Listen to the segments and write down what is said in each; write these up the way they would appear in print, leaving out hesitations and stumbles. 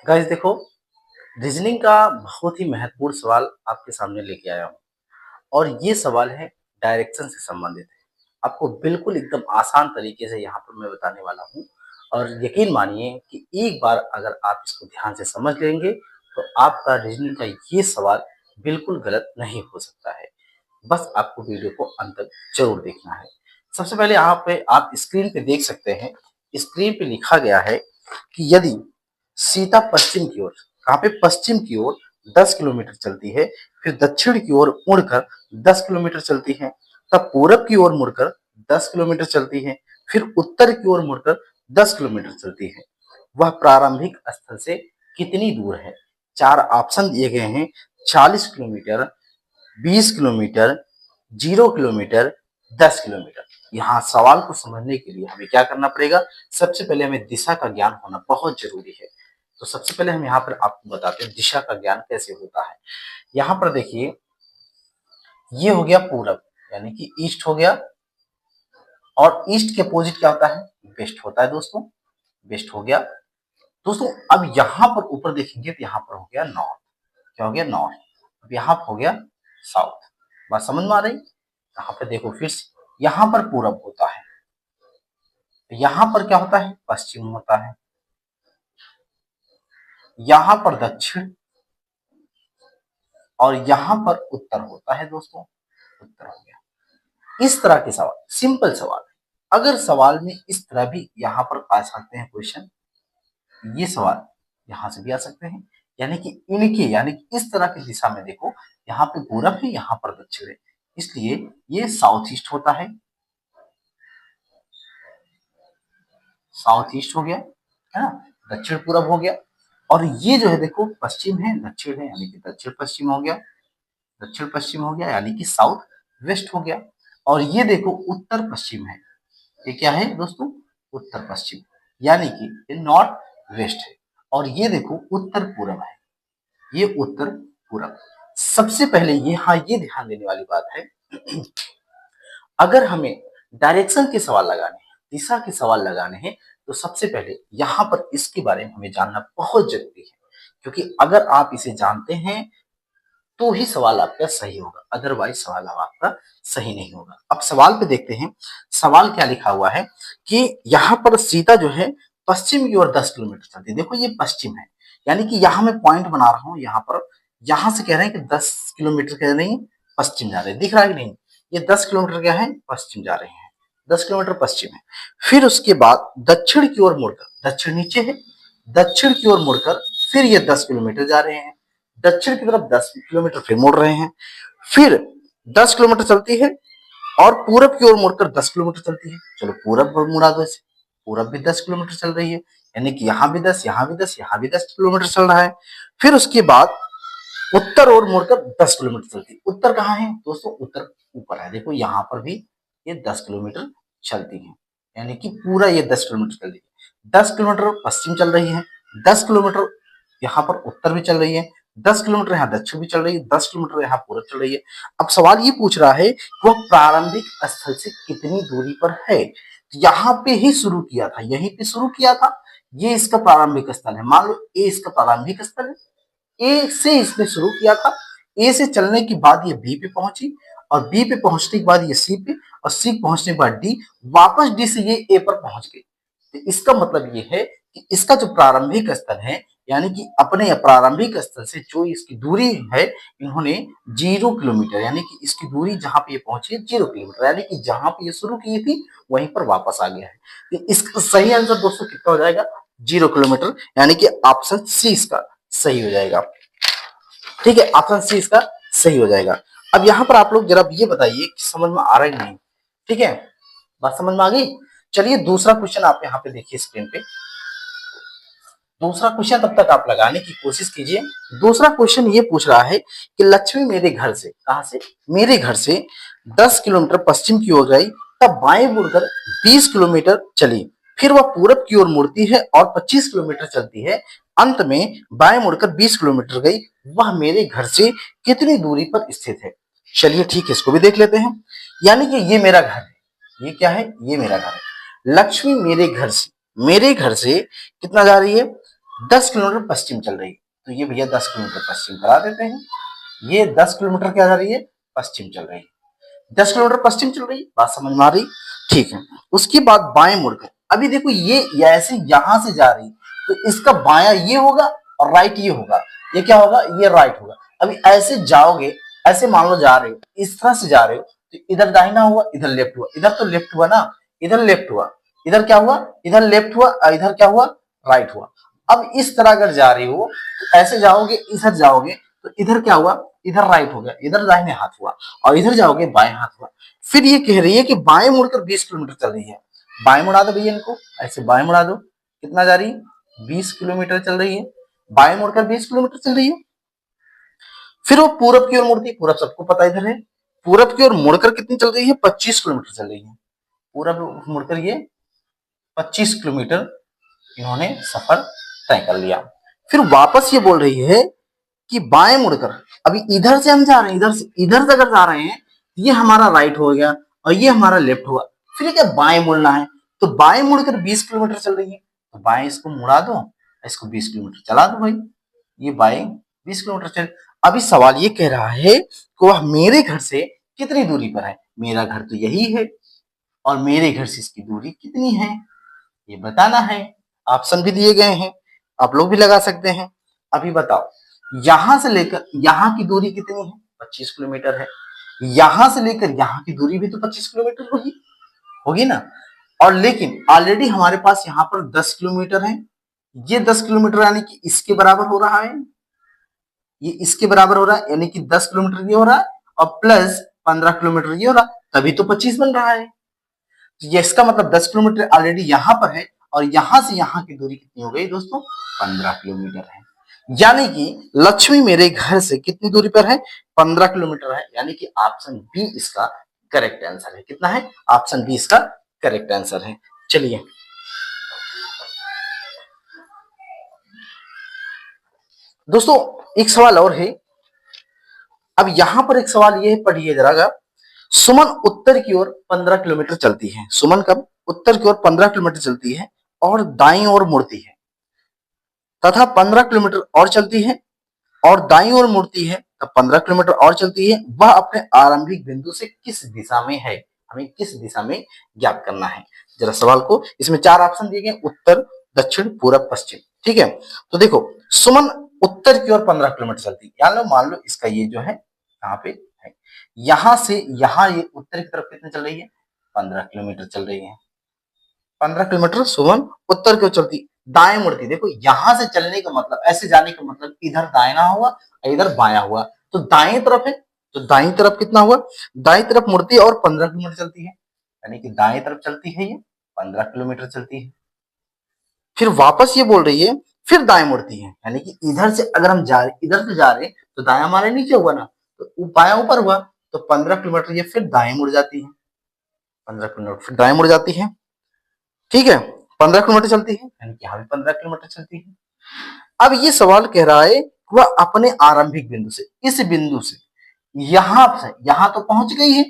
Guys देखो, reasoning का बहुत ही महत्वपूर्ण सवाल आपके सामने लेके आया हूँ और ये सवाल है डायरेक्शन से संबंधित है। आपको बिल्कुल एकदम आसान तरीके से यहाँ पर मैं बताने वाला हूँ और यकीन मानिए कि एक बार अगर आप इसको ध्यान से समझ लेंगे तो आपका रीजनिंग का ये सवाल बिल्कुल गलत नहीं हो सकता है। बस आपको वीडियो को अंत तक जरूर देखना है। सबसे पहले यहाँ पे आप स्क्रीन पे देख सकते हैं, स्क्रीन पे लिखा गया है कि यदि सीता पश्चिम की ओर, कहाँ पे पश्चिम की ओर 10 किलोमीटर चलती है, फिर दक्षिण की ओर मुड़कर 10 किलोमीटर चलती है, तब पूरब की ओर मुड़कर 10 किलोमीटर चलती है, फिर उत्तर की ओर मुड़कर 10 किलोमीटर चलती है, वह प्रारंभिक स्थल से कितनी दूर है? चार ऑप्शन दिए गए हैं। 40 किलोमीटर, 20 किलोमीटर, 0 किलोमीटर, 10 किलोमीटर। यहाँ सवाल को समझने के लिए हमें क्या करना पड़ेगा? सबसे पहले हमें दिशा का ज्ञान होना बहुत जरूरी है। तो सबसे पहले हम यहाँ पर आपको बताते हैं दिशा का ज्ञान कैसे होता है। यहाँ पर देखिए, ये हो गया पूरब यानी कि ईस्ट हो गया, और ईस्ट के अपोजिट क्या होता है? वेस्ट होता है दोस्तों। वेस्ट हो गया दोस्तों। अब यहाँ पर ऊपर देखेंगे तो यहाँ पर हो गया नॉर्थ। क्या हो गया? नॉर्थ। अब यहाँ पर हो गया साउथ। बात समझ में आ रही? यहाँ पे देखो फिर से, यहाँ पर पूरब होता है, यहाँ पर क्या होता है? पश्चिम होता है, यहाँ पर दक्षिण, और यहाँ पर उत्तर होता है दोस्तों। उत्तर हो गया। इस तरह के सवाल सिंपल सवाल है। अगर सवाल में इस तरह भी यहाँ पर आ सकते हैं क्वेश्चन, ये सवाल यहाँ से भी आ सकते हैं, यानी कि इनके यानी कि इस तरह की दिशा में देखो, यहाँ पे पूरब है, यहाँ पर दक्षिण है, इसलिए ये साउथ ईस्ट होता है। साउथ ईस्ट हो गया, है ना? दक्षिण पूरब हो गया। और ये जो है देखो, पश्चिम है, दक्षिण है, यानी कि दक्षिण पश्चिम हो गया। दक्षिण पश्चिम हो गया यानी कि साउथ वेस्ट हो गया। और ये देखो उत्तर पश्चिम है। ये क्या है दोस्तों? उत्तर पश्चिम, यानी कि ये नॉर्थ वेस्ट है। और ये देखो उत्तर पूरब है, ये उत्तर पूरब। सबसे पहले ये ध्यान देने वाली बात है, अगर हमें डायरेक्शन के सवाल लगाने हैं, दिशा के सवाल लगाने हैं, तो सबसे पहले यहाँ पर इसके बारे में हमें जानना बहुत जरूरी है, क्योंकि अगर आप इसे जानते हैं तो ही सवाल आपका सही होगा, अदरवाइज सवाल आपका सही नहीं होगा। अब सवाल पे देखते हैं, सवाल क्या लिखा हुआ है कि यहाँ पर सीता जो है पश्चिम की ओर 10 किलोमीटर चलती है। देखो ये पश्चिम है, यानी कि यहाँ मैं पॉइंट बना रहा हूँ, यहाँ पर यहाँ से कह रहे हैं कि 10 किलोमीटर कह नहीं पश्चिम जा रहे हैं, दिख रहा है कि नहीं? ये 10 किलोमीटर क्या है? पश्चिम जा रहे हैं, 10 किलोमीटर पश्चिम है। फिर उसके बाद दक्षिण की ओर मुड़कर, दक्षिण नीचे है, दक्षिण की ओर मुड़कर फिर ये 10 किलोमीटर जा रहे हैं, दक्षिण की तरफ 10 किलोमीटर फिर मुड़ रहे हैं, फिर 10 किलोमीटर चलती है, और पूरब की ओर मुड़कर 10 किलोमीटर चलती है। चलो पूरब पर मुड़ा दो इसे, पूरब भी 10 किलोमीटर चल रही है, यानी कि यहाँ भी 10, यहाँ भी 10, यहाँ भी 10 किलोमीटर चल रहा है। फिर उसके बाद उत्तर ओर मुड़कर 10 किलोमीटर चलती है। उत्तर कहाँ है दोस्तों? उत्तर ऊपर है, देखो यहाँ पर भी ये 10 किलोमीटर चलती है, यानी कि पूरा ये 10 किलोमीटर चल रही है। 10 किलोमीटर पश्चिम चल रही है, 10 किलोमीटर यहाँ पर उत्तर भी चल रही है, 10 किलोमीटर यहाँ दक्षिण भी चल रही है, 10 किलोमीटर यहाँ पूरब चल रही है। अब सवाल ये पूछ रहा है कि वह प्रारंभिक स्थल से कितनी दूरी पर है। यहाँ पे ही शुरू किया था, यहीं पे शुरू किया था, ये इसका प्रारंभिक स्थल है। मान लो ए इसका प्रारंभिक स्थल है, ए से इसने शुरू किया था, ए से चलने के बाद ये बी पे पहुंची, और बी पे पहुंचने के बाद ये सी पे, और सी पहुंचने के बाद डी, वापस डी से ये ए पर पहुंच गई। तो इसका मतलब ये है कि इसका जो प्रारंभिक स्थल है, यानी कि अपने प्रारंभिक स्थल से जो इसकी दूरी है, इन्होंने 0 किलोमीटर, यानी कि इसकी दूरी जहां पे ये पहुंची है 0 किलोमीटर, यानी कि जहां पे ये शुरू की थी वहीं पर वापस आ गया है। तो इसका सही आंसर दोस्तों कितना हो जाएगा? 0 किलोमीटर, यानी कि ऑप्शन सी इसका सही हो जाएगा। ठीक है, ऑप्शन सी इसका सही हो जाएगा। अब यहाँ पर आप लोग जरा ये बताइए कि समझ में आ रहा है नहीं? ठीक है, बात समझ में आ गई? चलिए दूसरा क्वेश्चन आप यहाँ पे देखिए स्क्रीन पे। दूसरा क्वेश्चन तब तक आप लगाने की कोशिश कीजिए। दूसरा क्वेश्चन ये पूछ रहा है कि लक्ष्मी मेरे घर से, कहां से? मेरे घर से 10 किलोमीटर पश्चिम की ओर गई, तब बाएं मुड़कर 20 किलोमीटर चली, फिर वह पूरब की ओर मुड़ती है और 25 किलोमीटर चलती है, अंत में बाएं मुड़कर 20 किलोमीटर गई, वह मेरे घर से कितनी दूरी पर स्थित है? चलिए ठीक है, इसको भी देख लेते हैं। यानी कि ये मेरा घर है, ये क्या है? ये मेरा घर है। लक्ष्मी मेरे घर से कितना जा रही है? 10 किलोमीटर पश्चिम चल रही है, तो ये भैया 10 किलोमीटर पश्चिम करा देते हैं। ये 10 किलोमीटर क्या जा रही है, पश्चिम चल रही है। 10 किलोमीटर पश्चिम चल रही है, बात समझ में आ रही, ठीक है। उसके बाद बाएं मुड़कर, अभी देखो ये ऐसे यहां से जा रही, तो इसका बायां ये होगा और राइट ये होगा, ये क्या होगा, ये राइट होगा। अभी ऐसे जाओगे, ऐसे मान लो जा रहे हो, इस तरह से जा रहे हो, तो इधर दाहिना हुआ, इधर लेफ्ट हुआ, इधर तो लेफ्ट हुआ ना, इधर लेफ्ट हुआ, इधर क्या हुआ, इधर लेफ्ट हुआ, इधर क्या हुआ, राइट हुआ। अब इस तरह अगर जा रही हो, तो ऐसे जाओगे, इधर जाओगे, तो इधर क्या हुआ, इधर राइट हो गया, इधर दाहिने हाथ हुआ, और इधर जाओगे बाएं हाथ हुआ। फिर ये कह रही है कि बाएं मुड़कर 20 किलोमीटर चल रही है। बाएं मुड़ा दो भैया इनको, ऐसे बाएं मुड़ा दो, कितना जा रही है, 20 किलोमीटर चल रही है। बाएं मुड़कर 20 किलोमीटर चल रही है। फिर वो पूरब की ओर मुड़ती है, पूरब सबको पता इधर है। पूरब की ओर मुड़कर कितनी चल रही है, 25 किलोमीटर चल रही है। पूरब मुड़कर ये 25 किलोमीटर इन्होंने सफर तय कर लिया। फिर वापस ये बोल रही है कि बाएं मुड़कर, अभी इधर से हम जा रहे हैं, इधर से अगर जा रहे हैं, ये हमारा राइट हो गया और ये हमारा लेफ्ट हुआ। फिर क्या बाएं मुड़ना है, तो बाएं मुड़कर 20 किलोमीटर चल रही है, तो बाएं इसको मुड़ा दो, इसको 20 किलोमीटर चला दो भाई, ये बाएं 20 किलोमीटर चल। अभी सवाल ये कह रहा है कि वह मेरे घर से कितनी दूरी पर है, मेरा घर तो यही है और मेरे घर से इसकी दूरी कितनी है, ये बताना है। ऑप्शन भी दिए गए हैं, आप लोग भी लगा सकते हैं। अभी बताओ, यहां से लेकर यहां की दूरी कितनी है, 25 किलोमीटर है। यहां से लेकर यहां की दूरी भी तो 25 किलोमीटर होगी, होगी ना। और लेकिन ऑलरेडी हमारे पास यहाँ पर 10 किलोमीटर है, ये 10 किलोमीटर यानी कि इसके बराबर हो रहा है, ये इसके बराबर हो रहा है, यानी कि 10 किलोमीटर ये हो रहा है और प्लस 15 किलोमीटर ये हो रहा है, तभी तो 25 बन रहा है। तो ये इसका मतलब 10 किलोमीटर ऑलरेडी यहाँ पर है और यहां से यहां की दूरी कितनी हो गई दोस्तों, 15 किलोमीटर है। यानी कि लक्ष्मी मेरे घर से कितनी दूरी पर है, 15 किलोमीटर है। यानी कि ऑप्शन बी इसका करेक्ट आंसर है। कितना है, ऑप्शन बी इसका करेक्ट आंसर है। चलिए दोस्तों, एक सवाल और है। अब यहां पर एक सवाल ये है, पढ़िए जरा। सुमन उत्तर की ओर 15 किलोमीटर चलती है। सुमन कब उत्तर की ओर 15 किलोमीटर चलती है और दाईं ओर मुड़ती है, तथा 15 किलोमीटर और चलती है और दाईं ओर मुड़ती है, तब 15 किलोमीटर और चलती है। वह अपने आरंभिक बिंदु से किस दिशा में है, हमें किस दिशा में ज्ञात करना है। जरा सवाल को, इसमें 4 ऑप्शन दिए गए, उत्तर, दक्षिण, पूरब, पश्चिम। ठीक है, तो देखो सुमन उत्तर की ओर 15 किलोमीटर चलती है, मान लो इसका ये जो है यहाँ पे है, यहां से यहां ये उत्तर की तरफ कितने चल रही है, 15 किलोमीटर चल रही है। 15 किलोमीटर सुमन उत्तर की ओर चलती, दाएं मुड़ती। देखो यहां से चलने का मतलब, ऐसे जाने का मतलब, इधर दाहिना हुआ और इधर बायां हुआ, तो दाएं तरफ है, तो दाएं तरफ कितना हुआ, दाएं तरफ मुड़ती है और 15 किलोमीटर चलती है, यानी कि दाएं तरफ चलती है ये, 15 किलोमीटर चलती है। फिर वापस ये बोल रही है, फिर दाएं मुड़ती है, यानी कि इधर से अगर हम जा रहे, इधर से जा रहे तो दाया हमारे नीचे हुआ ना, तो बाया ऊपर हुआ, तो 15 किलोमीटर ये फिर दाएं मुड़ जाती है, 15 किलोमीटर फिर दाएं मुड़ जाती है। ठीक है, 15 किलोमीटर चलती है, यानी कि यहाँ भी 15 किलोमीटर चलती है। अब ये सवाल कह रहा है वह अपने आरंभिक बिंदु से, इस बिंदु से यहां से यहां तो पहुंच गई है,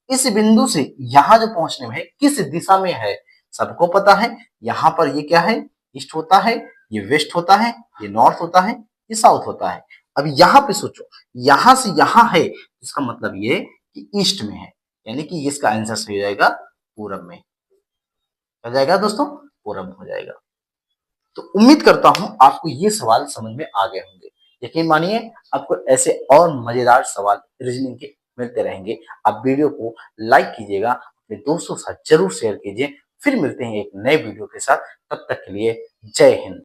इस बिंदु से यहां जो पहुंचने में है किस दिशा में है, सबको पता है। यहां पर ये क्या है, ईस्ट होता है, ये वेस्ट होता है, ये नॉर्थ होता है, ये साउथ होता है। अब यहाँ पे सोचो, यहां से यहां है, इसका मतलब ये कि ईस्ट में है, यानी कि इसका आंसर सही हो जाएगा पूरब में। हो जाएगा दोस्तों, पूरब हो जाएगा। तो उम्मीद करता हूं आपको ये सवाल समझ में आ गए होंगे। यकीन मानिए आपको ऐसे और मजेदार सवाल रीजनिंग के मिलते रहेंगे। आप वीडियो को लाइक कीजिएगा, अपने दोस्तों के साथ जरूर शेयर कीजिए। फिर मिलते हैं एक नए वीडियो के साथ, तब तक के लिए जय हिंद।